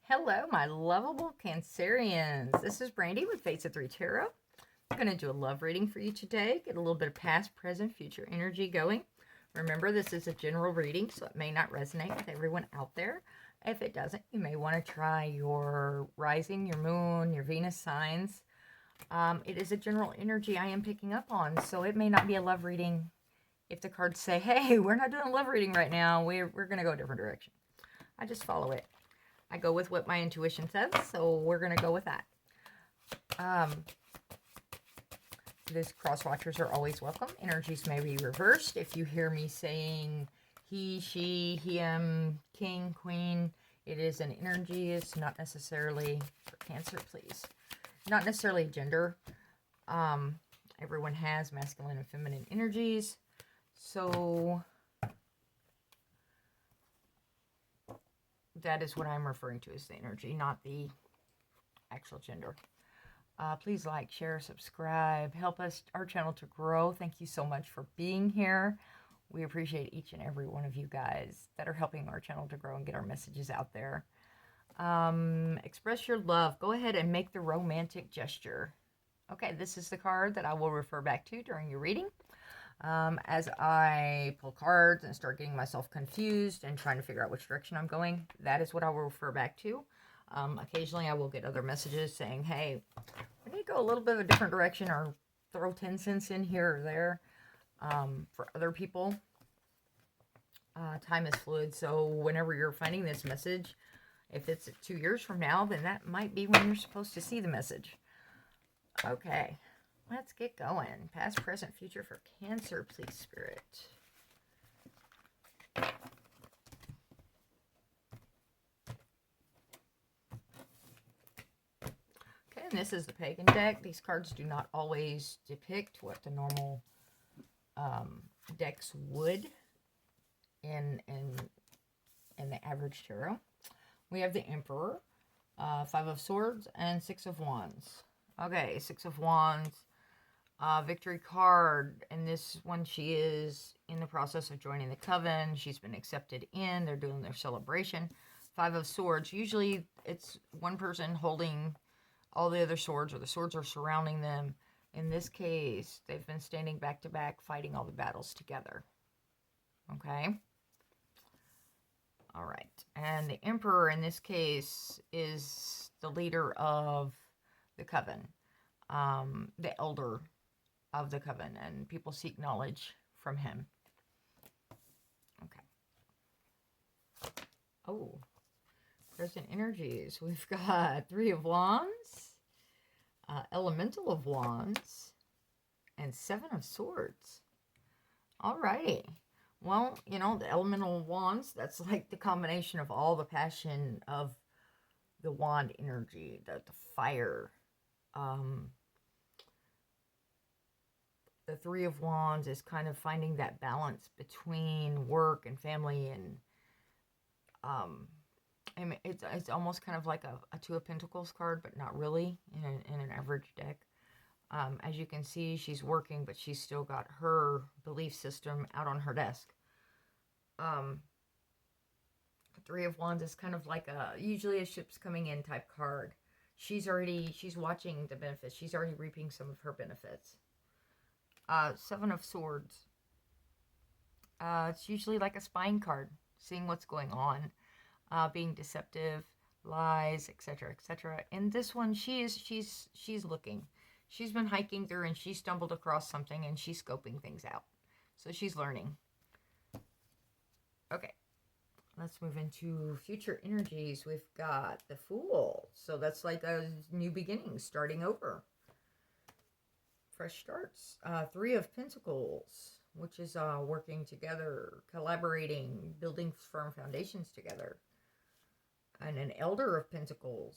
Hello, my lovable Cancerians. This is Brandy with Fates of 3 Tarot. I'm going to do a love reading for you today. Get a little bit of past, present, future energy going. Remember, this is a general reading, so it may not resonate with everyone out there. If it doesn't, you may want to try your rising, your moon, your Venus signs. It is a general energy I am picking up on, so it may not be a love reading if the cards say, hey, we're not doing a love reading right now. We're going to go a different direction. I just follow it. I go with what my intuition says, so we're going to go with that. These cross watchers are always welcome. Energies may be reversed. If you hear me saying he, she, him, king, queen, it is an energy. It's not necessarily for Cancer, please. Not necessarily gender. Everyone has masculine and feminine energies. So that is what I'm referring to as the energy, not the actual gender. Please like, share, subscribe. Help us, our channel, to grow. Thank you so much for being here. We appreciate each and every one of you guys that are helping our channel to grow and get our messages out there. Express your love. Go ahead and make the romantic gesture. Okay, this is the card that I will refer back to during your reading. As I pull cards and start getting myself confused and trying to figure out which direction I'm going, that is what I will refer back to. Occasionally I will get other messages saying, hey, we need to go a little bit of a different direction, or throw 10 cents in here or there. For other people, time is fluid, so whenever you're finding this message, if it's 2 years from now, then that might be when you're supposed to see the message. Okay. Let's get going. Past, present, future for Cancer, please, Spirit. Okay, and this is the Pagan deck. These cards do not always depict what the normal decks would in the average tarot. We have the Emperor, Five of Swords, and Six of Wands. Okay, Six of Wands. Victory card, and this one, she is in the process of joining the coven. She's been accepted in. They're doing their celebration. Five of Swords, usually it's one person holding all the other swords, or the swords are surrounding them. In this case, they've been standing back to back, fighting all the battles together. Okay? All right. And the Emperor, in this case, is the leader of the coven, the elder of the coven, and people seek knowledge from him. Okay. Oh, present energies. We've got Three of Wands, Elemental of Wands, and Seven of Swords. Alrighty. Well, you know, the Elemental of Wands, that's like the combination of all the passion of the wand energy, the fire. The Three of Wands is kind of finding that balance between work and family, and I mean, it's almost kind of like a Two of Pentacles card, but not really in an average deck. As you can see, she's working, but she's still got her belief system out on her desk. Three of Wands is kind of like usually a ship's coming in type card. She's watching the benefits. She's already reaping some of her benefits. Seven of Swords. It's usually like a spying card, seeing what's going on, being deceptive, lies, etc., etc. And this one, she's looking. She's been hiking through and she stumbled across something and she's scoping things out. So she's learning. Okay. Let's move into future energies. We've got the Fool. So that's like a new beginning, starting over. Fresh starts. Three of Pentacles, which is working together, collaborating, building firm foundations together. And an Elder of Pentacles.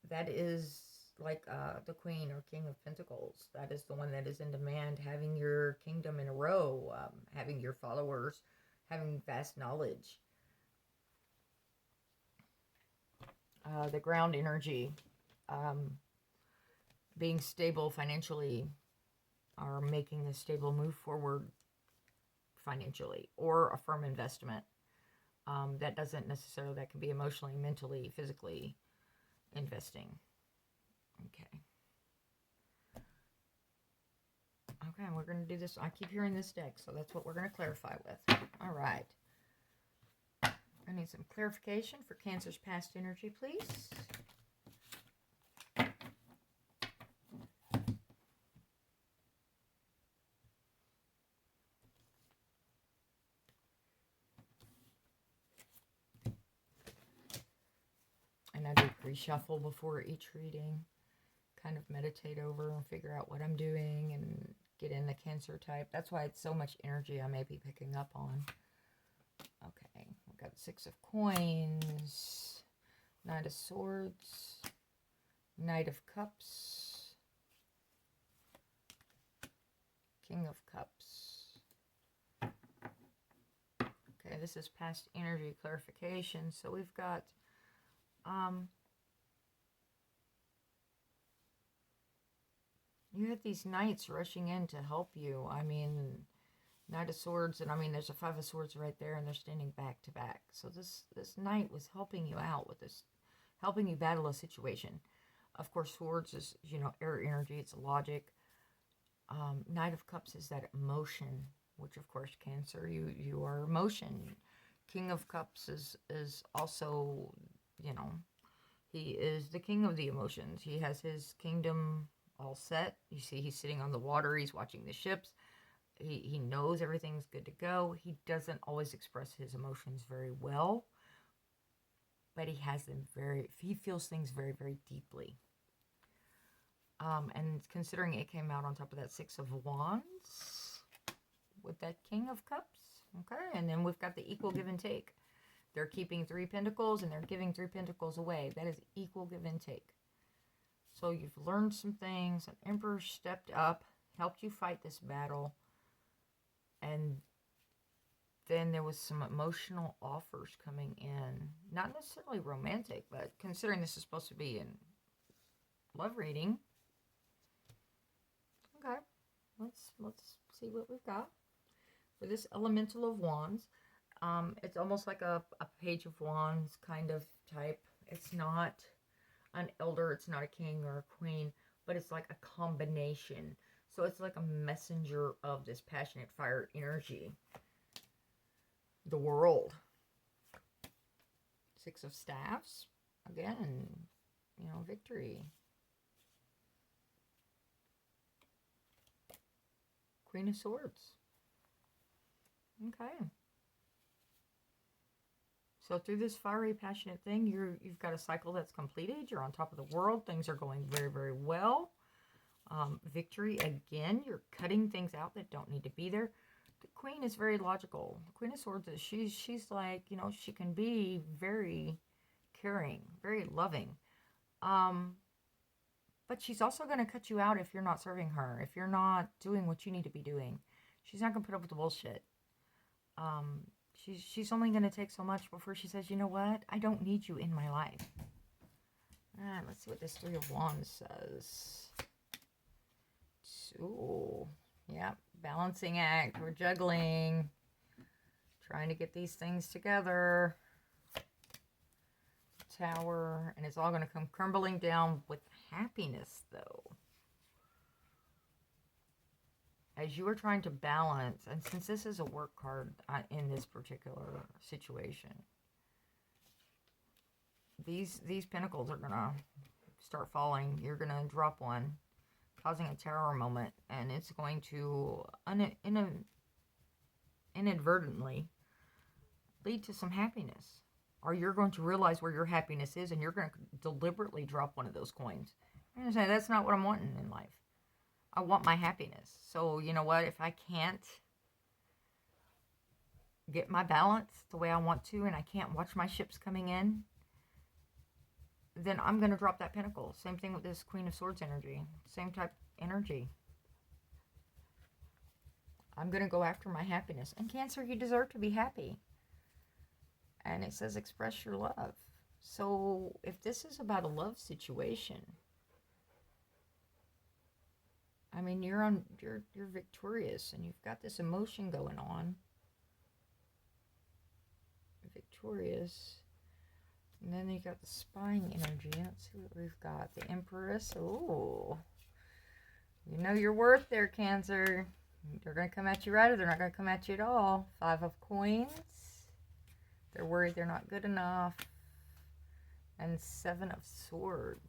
That is like the Queen or King of Pentacles. That is the one that is in demand, having your kingdom in a row, having your followers, having vast knowledge. The Ground energy. Being stable financially, or making a stable move forward financially, or a firm investment. That doesn't necessarily, that can be emotionally, mentally, physically investing. Okay. Okay, we're going to do this. I keep hearing this deck, so that's what we're going to clarify with. All right. I need some clarification for Cancer's past energy, please. And I do pre-shuffle before each reading. Kind of meditate over and figure out what I'm doing and get in the Cancer type. That's why it's so much energy I may be picking up on. Okay, we've got 6 of Coins, Knight of Swords, Knight of Cups, King of Cups. Okay, this is past energy clarification. So we've got you had these knights rushing in to help you. I mean, Knight of Swords, and I mean, there's a 5 of Swords right there, and they're standing back to back. So this knight was helping you out with this, helping you battle a situation. Of course, Swords is, you know, air energy. It's logic. Knight of Cups is that emotion, which of course, Cancer, you are emotion. King of Cups is also, you know, he is the king of the emotions. He has his kingdom all set. You see, he's sitting on the water. He's watching the ships. He knows everything's good to go. He doesn't always express his emotions very well, but he feels things very, very deeply. And considering it came out on top of that 6 of Wands with that King of Cups, okay, and then we've got the equal give and take. They're keeping 3 pentacles and they're giving 3 pentacles away. That is equal give and take. So you've learned some things. An Emperor stepped up, helped you fight this battle. And then there was some emotional offers coming in. Not necessarily romantic, but considering this is supposed to be in love reading. Okay, let's see what we've got. For this Elemental of Wands, it's almost like a Page of Wands kind of type. It's not an elder, it's not a king or a queen, but it's like a combination. So it's like a messenger of this passionate fire energy. The world. 6 of Staffs. Again, you know, victory. Queen of Swords. Okay. So through this fiery, passionate thing, you've got a cycle that's completed. You're on top of the world. Things are going very, very well. Victory again. You're cutting things out that don't need to be there. The Queen is very logical. The Queen of Swords is she's like, you know, she can be very caring, very loving. But she's also going to cut you out if you're not serving her, if you're not doing what you need to be doing. She's not going to put up with the bullshit. She's only going to take so much before she says, you know what? I don't need you in my life. All right, let's see what this 3 of Wands says. Ooh, yeah, balancing act. We're juggling. Trying to get these things together. Tower. And it's all going to come crumbling down with happiness, though. As you are trying to balance, and since this is a work card in this particular situation, these pentacles are going to start falling. You're going to drop one, causing a terror moment, and it's going to inadvertently lead to some happiness. Or you're going to realize where your happiness is, and you're going to deliberately drop one of those coins. You're going to say, that's not what I'm wanting in life. I want my happiness. So, you know what? If I can't get my balance the way I want to, and I can't watch my ships coming in, then I'm going to drop that pentacle. Same thing with this Queen of Swords energy. Same type energy. I'm going to go after my happiness. And Cancer, you deserve to be happy. And it says express your love. So if this is about a love situation, I mean, you're victorious and you've got this emotion going on. victorious. And then you got the spying energy. Let's see what we've got. The Empress. Oh, you know your worth there, Cancer. They're going to come at you right, or they're not going to come at you at all. 5 of Coins. They're worried they're not good enough. And 7 of Swords.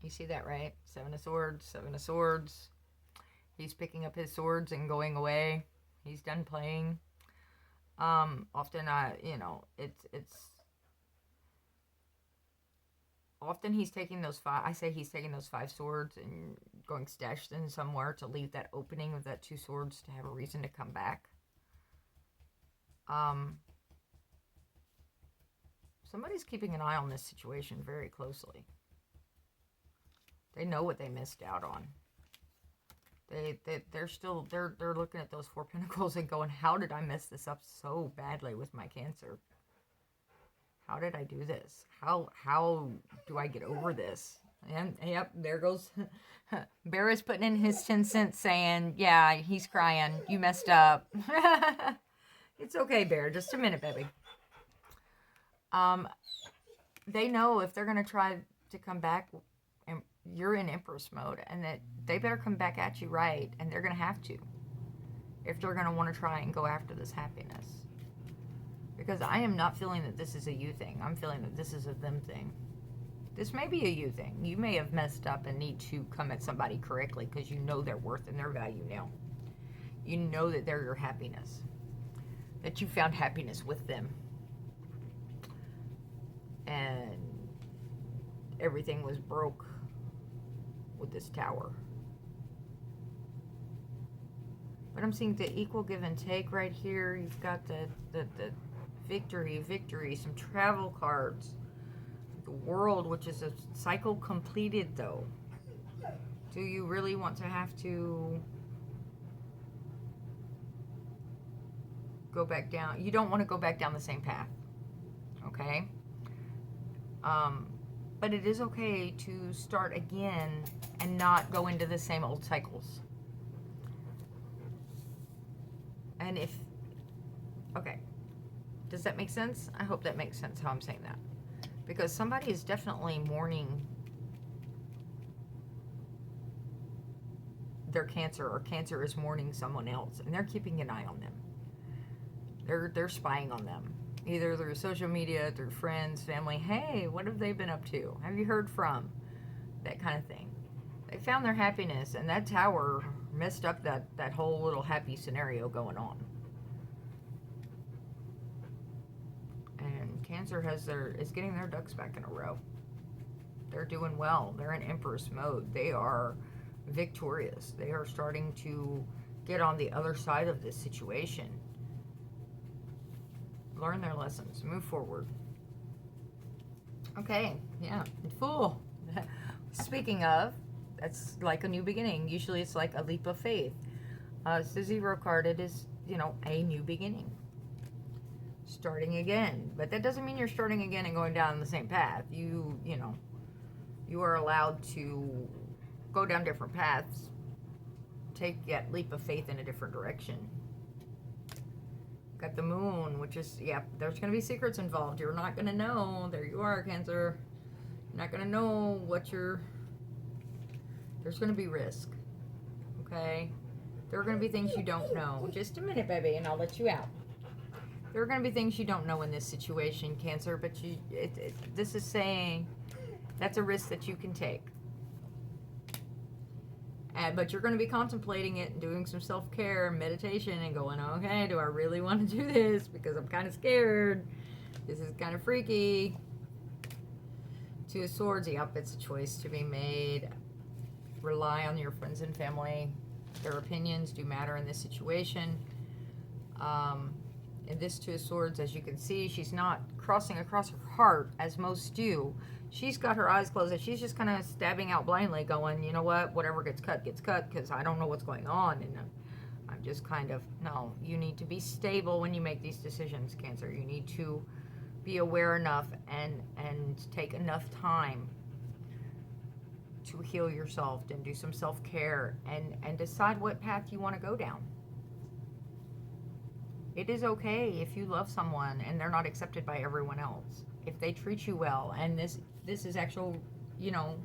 You see that, right? 7 of Swords, 7 of Swords. He's picking up his swords and going away. He's done playing. Often, you know, it's often he's taking those 5. I say he's taking those 5 swords and going stashed in somewhere to leave that opening of that 2 swords to have a reason to come back. Somebody's keeping an eye on this situation very closely. They know what they missed out on. They're looking at those 4 pentacles and going, how did I mess this up so badly with my Cancer? How did I do this? How do I get over this? And yep, there goes Bear is putting in his 10 cents saying, yeah, he's crying. You messed up. It's okay, Bear. Just a minute, baby. They know if they're going to try to come back, and you're in Empress mode, and that they better come back at you right, and they're going to have to if they're going to want to try and go after this happiness. Because I am not feeling that this is a you thing. I'm feeling that this is a them thing. This may be a you thing. You may have messed up and need to come at somebody correctly because you know their worth and their value now. You know that they're your happiness. That you found happiness with them. And everything was broke with this Tower. But I'm seeing the equal give and take right here. You've got the victory, some travel cards. The World, which is a cycle completed though. Do you really want to have to go back down? You don't want to go back down the same path. Okay? But it is okay to start again and not go into the same old cycles. And if, okay, does that make sense? I hope that makes sense how I'm saying that. Because somebody is definitely mourning their Cancer, or Cancer is mourning someone else, and they're keeping an eye on them. They're spying on them. Either through social media, through friends, family. Hey, what have they been up to? Have you heard from? That kind of thing. They found their happiness, and that Tower messed up that whole little happy scenario going on. And Cancer is getting their ducks back in a row. They're doing well. They're in Empress mode. They are victorious. They are starting to get on the other side of this situation. Learn their lessons. Move forward. Okay, yeah. Fool. Speaking of, that's like a new beginning. Usually it's like a leap of faith. It's the 0 card. It is, you know, a new beginning. Starting again. But that doesn't mean you're starting again and going down the same path. You know, you are allowed to go down different paths. Take that leap of faith in a different direction. Got the Moon, which is, yeah, there's going to be secrets involved. You're not going to know. There you are, Cancer. You're not going to know what there's going to be risk. Okay? There are going to be things you don't know. Just a minute, baby, and I'll let you out. There are going to be things you don't know in this situation, Cancer, but this is saying that's a risk that you can take. But you're going to be contemplating it and doing some self-care and meditation and going, okay, do I really want to do this? Because I'm kind of scared. This is kind of freaky. 2 of Swords. Yep, it's a choice to be made. Rely on your friends and family. Their opinions do matter in this situation. In this 2 of Swords, as you can see, she's not crossing across her heart as most do. She's got her eyes closed and she's just kind of stabbing out blindly going, you know what, whatever gets cut, because I don't know what's going on. And I'm just kind of, no, you need to be stable when you make these decisions, Cancer. You need to be aware enough and take enough time to heal yourself and do some self-care and decide what path you want to go down. It is okay if you love someone and they're not accepted by everyone else. If they treat you well, and this is actual, you know,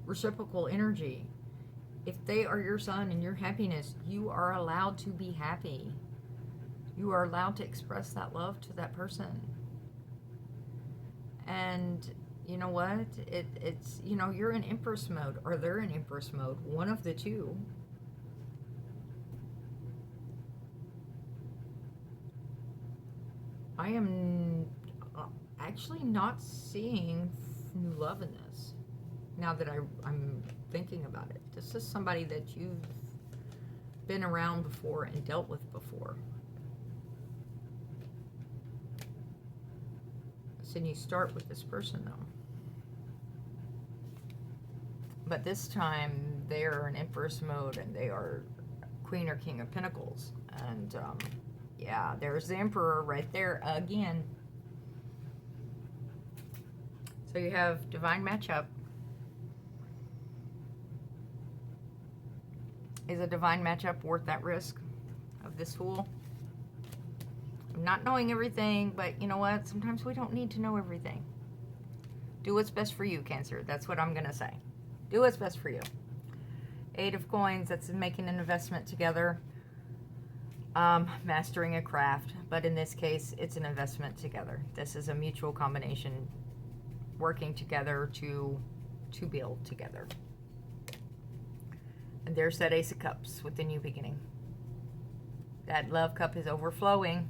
reciprocal energy. If they are your sun and your happiness, you are allowed to be happy. You are allowed to express that love to that person. And you know what? It's, you know, you're in Empress mode, or they're in Empress mode. One of the two. I am actually not seeing new love in this. Now that I'm thinking about it. This is somebody that you've been around before and dealt with before. So you start with this person though. But this time they are in Empress mode and they are Queen or King of Pentacles. And yeah, there's the Emperor right there again. So you have divine matchup. Is a divine matchup worth that risk of this Fool? I'm not knowing everything, but you know what? Sometimes we don't need to know everything. Do what's best for you, Cancer. That's what I'm going to say. Do what's best for you. 8 of Coins, that's making an investment together. Mastering a craft. But in this case, it's an investment together. This is a mutual combination. Working together to build together. And there's that Ace of Cups with the new beginning. That love cup is overflowing.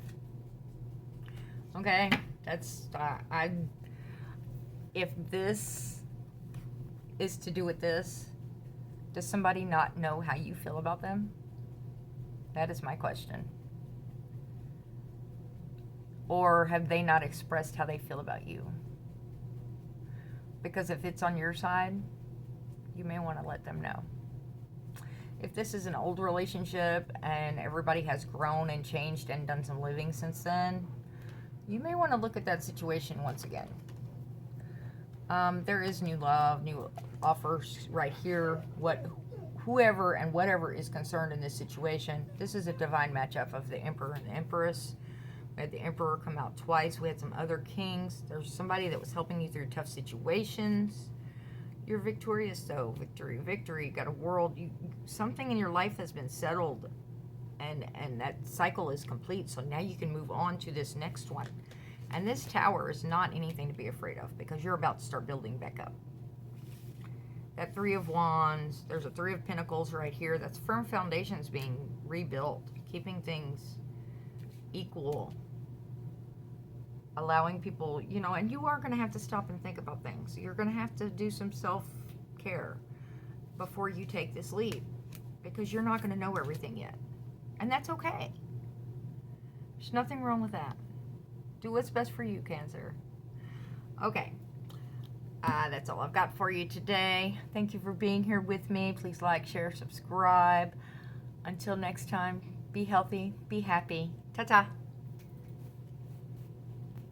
Okay, that's if this is to do with this, does somebody not know how you feel about them? That is my question. Or have they not expressed how they feel about you? Because if it's on your side, you may want to let them know. If this is an old relationship and everybody has grown and changed and done some living since then, you may want to look at that situation once again. There is new love, new offers right here. Whoever and whatever is concerned in this situation, this is a divine matchup of the Emperor and the Empress. We had the Emperor come out twice. We had some other kings. There's somebody that was helping you through tough situations. You're victorious though. Victory, victory. Got a world. Something in your life has been settled, and that cycle is complete. So now you can move on to this next one. And this Tower is not anything to be afraid of, because you're about to start building back up. That 3 of Wands. There's a 3 of Pentacles right here. That's firm foundations being rebuilt, keeping things equal. Allowing people, you know, and you are going to have to stop and think about things. You're going to have to do some self-care before you take this leap, because you're not going to know everything yet. And that's okay. There's nothing wrong with that. Do what's best for you, Cancer. Okay. That's all I've got for you today. Thank you for being here with me. Please like, share, subscribe. Until next time, be healthy, be happy. Ta-ta.